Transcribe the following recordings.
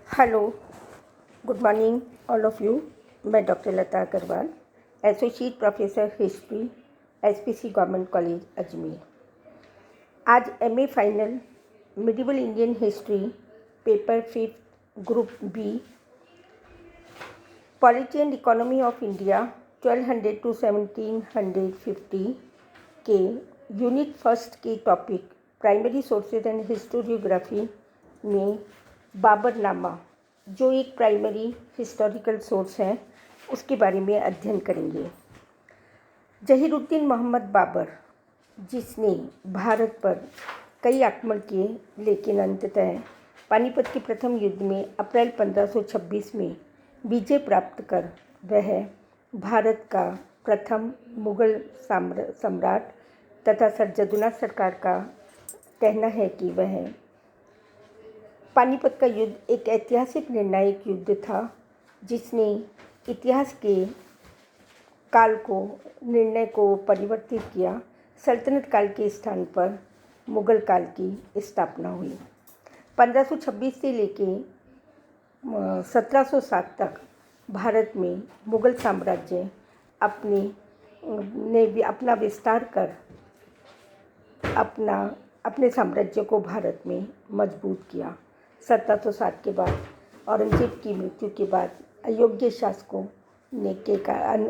Hello, good morning all of you. मैं doctor Lata Agrawal, associate professor history, SPC government college Ajmer. आज MA final medieval Indian history paper 5 group B polity and economy of India 1200 to 1750 के unit first के topic primary sources and historiography में बाबरनामा, जो एक primary historical source है, उसके बारे में अध्ययन करेंगे। जहीरुद्दीन मोहम्मद बाबर, जिसने भारत पर कई आक्रमण किए, लेकिन अंततः पानीपत के प्रथम युद्ध में अप्रैल 1526 में विजय प्राप्त कर वह भारत का प्रथम मुगल सम्राट तथा सर जदुनाथ सरकार का कहना है कि वह पानीपत का युद्ध एक ऐतिहासिक निर्णायक युद्ध था, जिसने इतिहास के काल को निर्णय को परिवर्तित किया। सल्तनत काल के स्थान पर मुगल काल की स्थापना हुई। 1526 से लेके 1707 तक भारत में मुगल साम्राज्य अपना विस्तार कर अपने साम्राज्य को भारत में मजबूत किया। 1707 के बाद औरंगजेब की मृत्यु के बाद अयोग्य शासकों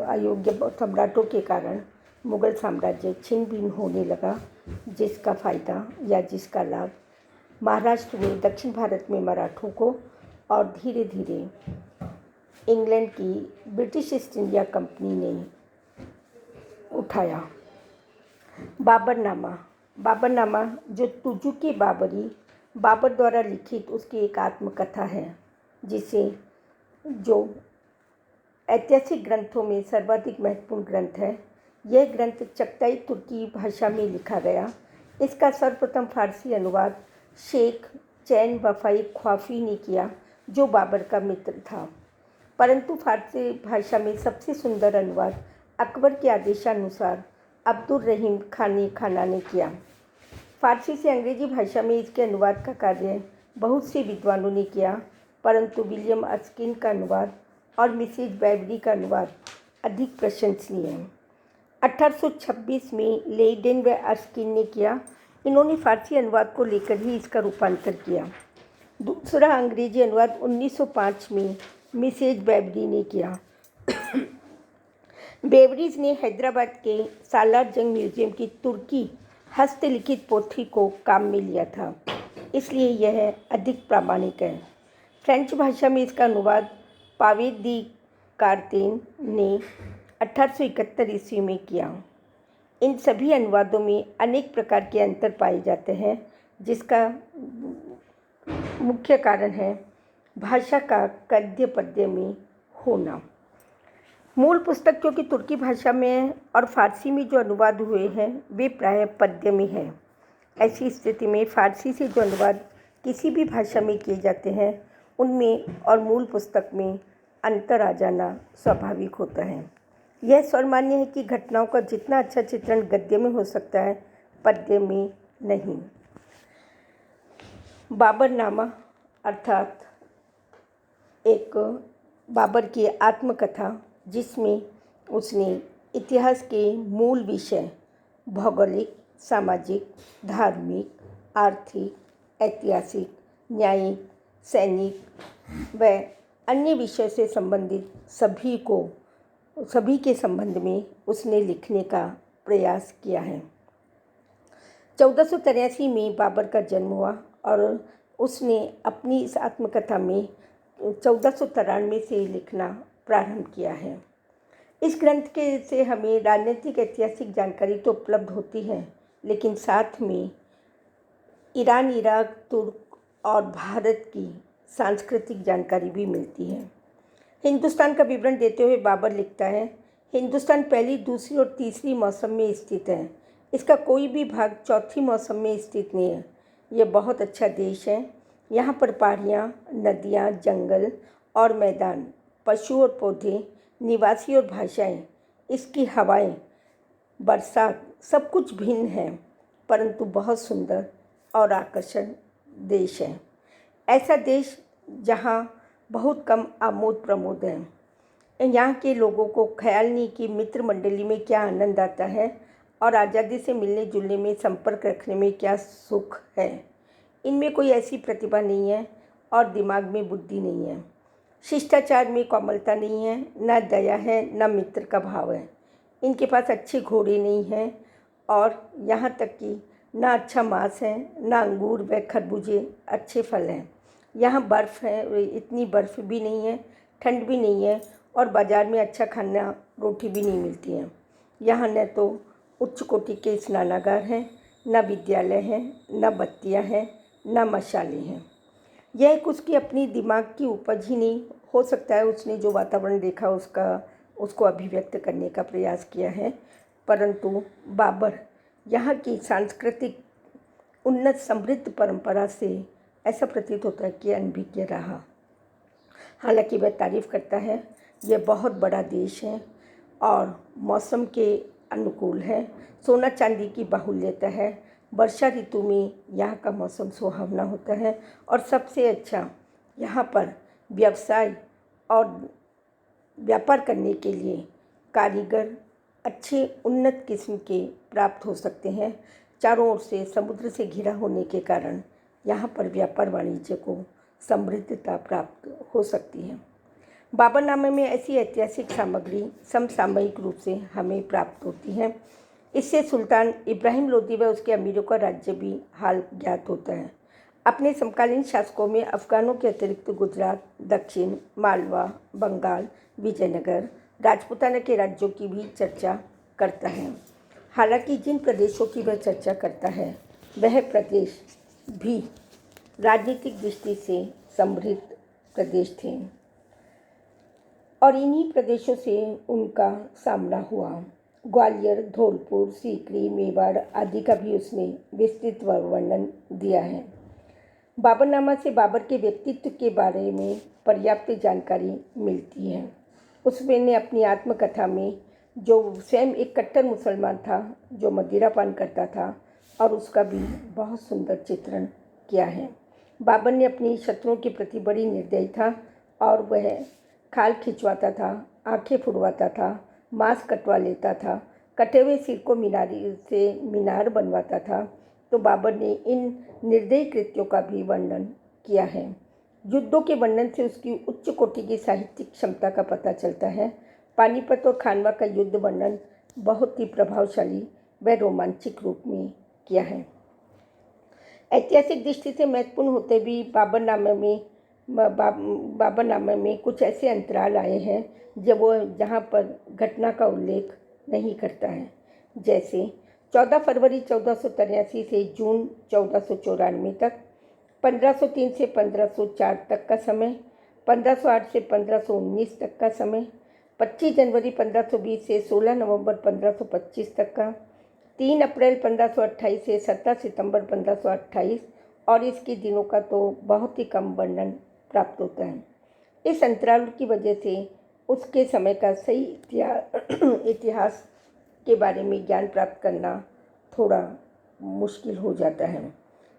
अयोग्य सम्राटों के कारण मुगल साम्राज्य छिन्न भिन्न होने लगा, जिसका फ़ायदा या जिसका लाभ महाराष्ट्र में दक्षिण भारत में मराठों को और धीरे धीरे इंग्लैंड की ब्रिटिश ईस्ट इंडिया कंपनी ने उठाया। बाबरनामा जो तुजुक बाबरी बाबर द्वारा लिखित उसकी एक आत्मकथा है, जो ऐतिहासिक ग्रंथों में सर्वाधिक महत्वपूर्ण ग्रंथ है। यह ग्रंथ चगताई तुर्की भाषा में लिखा गया। इसका सर्वप्रथम फारसी अनुवाद शेख चैन वफ़ाई ख्वाफी ने किया, जो बाबर का मित्र था। परंतु फारसी भाषा में सबसे सुंदर अनुवाद अकबर के आदेशानुसार अब्दुल रहीम खाना ने किया। फारसी से अंग्रेजी भाषा में इसके अनुवाद का कार्य बहुत से विद्वानों ने किया, परंतु विलियम अर्स्किन का अनुवाद और मिसेज बैबरी का अनुवाद अधिक प्रशंसनीय है। 1826 में लेइडेन व अर्स्किन ने किया। इन्होंने फारसी अनुवाद को लेकर ही इसका रूपांतर किया। दूसरा अंग्रेजी अनुवाद 1905 में मिसेज बैबरी ने किया। बेवरीज ने हैदराबाद के सालार जंग म्यूजियम की तुर्की हस्तलिखित पोथी को काम में लिया था, इसलिए यह अधिक प्रामाणिक है। फ्रेंच भाषा में इसका अनुवाद पावे दी कार्तेन ने 1871 ईस्वी में किया। इन सभी अनुवादों में अनेक प्रकार के अंतर पाए जाते हैं, जिसका मुख्य कारण है भाषा का गद्य पद्य में होना। मूल पुस्तक जो कि तुर्की भाषा में है और फारसी में जो अनुवाद हुए हैं वे प्रायः पद्य में है। ऐसी स्थिति में फारसी से जो अनुवाद किसी भी भाषा में किए जाते हैं, उनमें और मूल पुस्तक में अंतर आ जाना स्वाभाविक होता है। यह सर्वमान्य है कि घटनाओं का जितना अच्छा चित्रण गद्य में हो सकता है, पद्य में नहीं। बाबरनामा अर्थात एक बाबर की आत्मकथा, जिसमें उसने इतिहास के मूल विषय भौगोलिक, सामाजिक, धार्मिक, आर्थिक, ऐतिहासिक, न्यायिक, सैनिक व अन्य विषय से संबंधित सभी के संबंध में उसने लिखने का प्रयास किया है। 1483 में बाबर का जन्म हुआ और उसने अपनी इस आत्मकथा में 1493 से लिखना प्रारंभ किया है। इस ग्रंथ से हमें राजनीतिक ऐतिहासिक जानकारी तो उपलब्ध होती है, लेकिन साथ में ईरान, इराक, तुर्क और भारत की सांस्कृतिक जानकारी भी मिलती है। हिंदुस्तान का विवरण देते हुए बाबर लिखता है, हिंदुस्तान पहली, दूसरी और तीसरी मौसम में स्थित है। इसका कोई भी भाग चौथी मौसम में स्थित नहीं है। यह बहुत अच्छा देश है। यहाँ पर पहाड़ियाँ, नदियाँ, जंगल और मैदान, पशु और पौधे, निवासी और भाषाएं, इसकी हवाएं, बरसात, सब कुछ भिन्न है, परंतु बहुत सुंदर और आकर्षक देश है। ऐसा देश जहाँ बहुत कम आमोद प्रमोद है। यहाँ के लोगों को ख्याल नहीं कि मित्र मंडली में क्या आनंद आता है और आज़ादी से मिलने जुलने में, संपर्क रखने में क्या सुख है। इनमें कोई ऐसी प्रतिभा नहीं है और दिमाग में बुद्धि नहीं है। शिष्टाचार में कोमलता नहीं है, न दया है, न मित्र का भाव है। इनके पास अच्छे घोड़े नहीं हैं और यहाँ तक कि ना अच्छा मांस है, ना अंगूर व खरबूजे अच्छे फल हैं। यहाँ बर्फ़ है, इतनी बर्फ़ भी नहीं है, ठंड भी नहीं है और बाज़ार में अच्छा खाना रोटी भी नहीं मिलती है। यहाँ न तो उच्च कोटि के स्नानागार हैं, न विद्यालय हैं, न बत्तियाँ हैं, न मशालें हैं। यह एक उसकी अपनी दिमाग की उपज ही नहीं। हो सकता है उसने जो वातावरण देखा उसको अभिव्यक्त करने का प्रयास किया है, परंतु बाबर यहाँ की सांस्कृतिक उन्नत समृद्ध परंपरा से ऐसा प्रतीत होता है कि अनभिज्ञ रहा। हालांकि वह तारीफ़ करता है, यह बहुत बड़ा देश है और मौसम के अनुकूल है, सोना चांदी की बाहुल्यता है, वर्षा ऋतु में यहाँ का मौसम सुहावना होता है और सबसे अच्छा यहाँ पर व्यवसाय और व्यापार करने के लिए कारीगर अच्छे उन्नत किस्म के प्राप्त हो सकते हैं। चारों ओर से समुद्र से घिरा होने के कारण यहाँ पर व्यापार वाणिज्य को समृद्धता प्राप्त हो सकती है। बाबरनामे में ऐसी ऐतिहासिक सामग्री समसामयिक रूप से हमें प्राप्त होती है। इससे सुल्तान इब्राहिम लोदी व उसके अमीरों का राज्य भी हाल ज्ञात होता है। अपने समकालीन शासकों में अफ़गानों के अतिरिक्त गुजरात, दक्षिण, मालवा, बंगाल, विजयनगर, राजपूताना के राज्यों की भी चर्चा करता है। हालांकि जिन प्रदेशों की वह चर्चा करता है वह प्रदेश भी राजनीतिक दृष्टि से समृद्ध प्रदेश थे और इन्हीं प्रदेशों से उनका सामना हुआ। ग्वालियर, धौलपुर, सीकरी, मेवाड़ आदि का भी उसने विस्तृत वर्णन दिया है। बाबरनामा से बाबर के व्यक्तित्व के बारे में पर्याप्त जानकारी मिलती है। उसने अपनी आत्मकथा में जो स्वयं एक कट्टर मुसलमान था जो मदिरापान करता था और उसका भी बहुत सुंदर चित्रण किया है। बाबर ने अपनी शत्रुओं के प्रति बड़ी निर्दयी था और वह खाल खिंचवाता था, आंखें फुड़वाता था, मांस कटवा लेता था, कटे हुए सिर को मीनार बनवाता था। तो बाबर ने इन निर्दयी कृत्यों का भी वर्णन किया है। युद्धों के वर्णन से उसकी उच्च कोटि की साहित्यिक क्षमता का पता चलता है। पानीपत और खानवा का युद्ध वर्णन बहुत ही प्रभावशाली व रोमांचक रूप में किया है। ऐतिहासिक दृष्टि से महत्वपूर्ण होते भी बाबरनामे में कुछ ऐसे अंतराल आए हैं जहाँ पर घटना का उल्लेख नहीं करता है। जैसे 14 फरवरी 1483 से जून 1494 तक, 1503 से 1504 तक का समय, 1508 से 1519 तक का समय, 25 जनवरी 1520 से 16 नवंबर 1525 तक का, 3 अप्रैल 1528 से 17 सितंबर 1528 और इसके दिनों का तो बहुत ही कम वर्णन प्राप्त होता है। इस अंतराल की वजह से उसके समय का सही इतिहास के बारे में ज्ञान प्राप्त करना थोड़ा मुश्किल हो जाता है।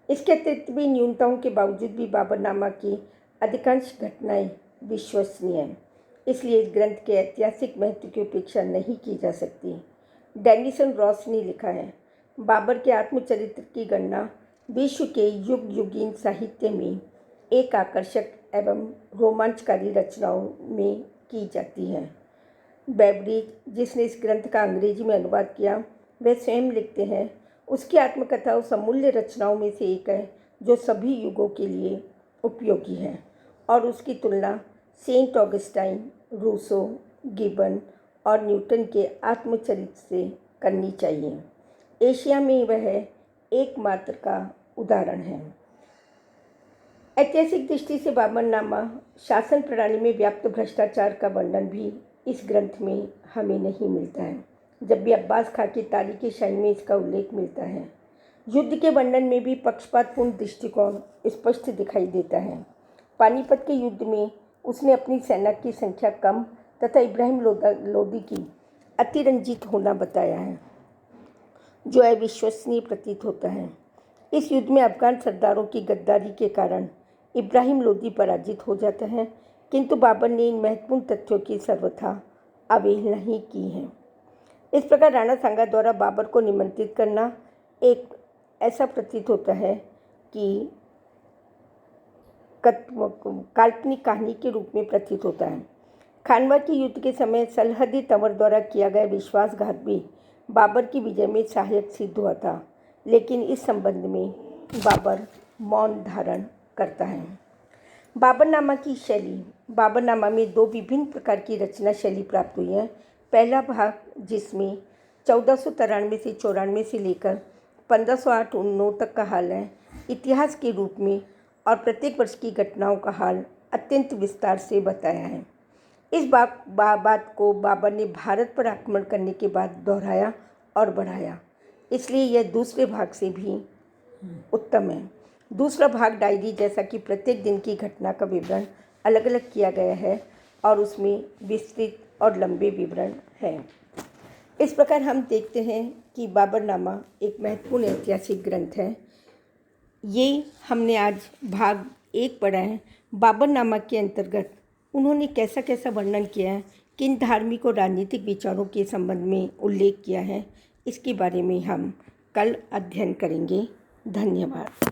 इसके अतिरिक्त भी न्यूनताओं के बावजूद भी बाबरनामा की अधिकांश घटनाएं विश्वसनीय हैं, इसलिए इस ग्रंथ के ऐतिहासिक महत्व की उपेक्षा नहीं की जा सकती। डेनिसन रॉस ने लिखा है, बाबर के आत्मचरित्र की गणना विश्व के युग युगीन साहित्य में एक आकर्षक एवं रोमांचकारी रचनाओं में की जाती है। बेवरिज, जिसने इस ग्रंथ का अंग्रेजी में अनुवाद किया, वे स्वयं लिखते हैं, उसकी आत्मकथा उस अमूल्य रचनाओं में से एक है जो सभी युगों के लिए उपयोगी है और उसकी तुलना सेंट ऑगस्टाइन, रूसो, गिबन और न्यूटन के आत्मचरित्र से करनी चाहिए। एशिया में वह एकमात्र का उदाहरण है। ऐतिहासिक दृष्टि से बाबरनामा शासन प्रणाली में व्याप्त भ्रष्टाचार का वर्णन भी इस ग्रंथ में हमें नहीं मिलता है, जब भी अब्बास खां की तारीख़ शाही में इसका उल्लेख मिलता है। युद्ध के वर्णन में भी पक्षपातपूर्ण दृष्टिकोण स्पष्ट दिखाई देता है। पानीपत के युद्ध में उसने अपनी सेना की संख्या कम तथा इब्राहिम लोदी की अतिरंजित होना बताया है, जो अविश्वसनीय प्रतीत होता है। इस युद्ध में अफगान सरदारों की गद्दारी के कारण इब्राहिम लोदी पराजित हो जाते हैं, किंतु बाबर ने इन महत्वपूर्ण तथ्यों की सर्वथा अवहेलना ही की है। इस प्रकार राणा सांगा द्वारा बाबर को निमंत्रित करना एक ऐसा प्रतीत होता है कि काल्पनिक कहानी के रूप में प्रतीत होता है। खानवा के युद्ध के समय सलहदी तंवर द्वारा किया गया विश्वासघात भी बाबर की विजय में सहायक सिद्ध हुआ था, लेकिन इस संबंध में बाबर मौन धारण करता है। बाबरनामा की शैली। बाबरनामा में दो विभिन्न प्रकार की रचना शैली प्राप्त हुई है। पहला भाग, जिसमें 1493 से 94 से लेकर 1508-19 तक का हाल है, इतिहास के रूप में और प्रत्येक वर्ष की घटनाओं का हाल अत्यंत विस्तार से बताया है। इस बात को बाबर ने भारत पर आक्रमण करने के बाद दोहराया और बढ़ाया, इसलिए यह दूसरे भाग से भी उत्तम है। दूसरा भाग डायरी जैसा कि प्रत्येक दिन की घटना का विवरण अलग अलग किया गया है और उसमें विस्तृत और लंबे विवरण हैं। इस प्रकार हम देखते हैं कि बाबरनामा एक महत्वपूर्ण ऐतिहासिक ग्रंथ है। ये हमने आज भाग 1 पढ़ा है। बाबरनामा के अंतर्गत उन्होंने कैसा कैसा वर्णन किया है, किन धार्मिक और राजनीतिक विचारों के संबंध में उल्लेख किया है, इसके बारे में हम कल अध्ययन करेंगे। धन्यवाद।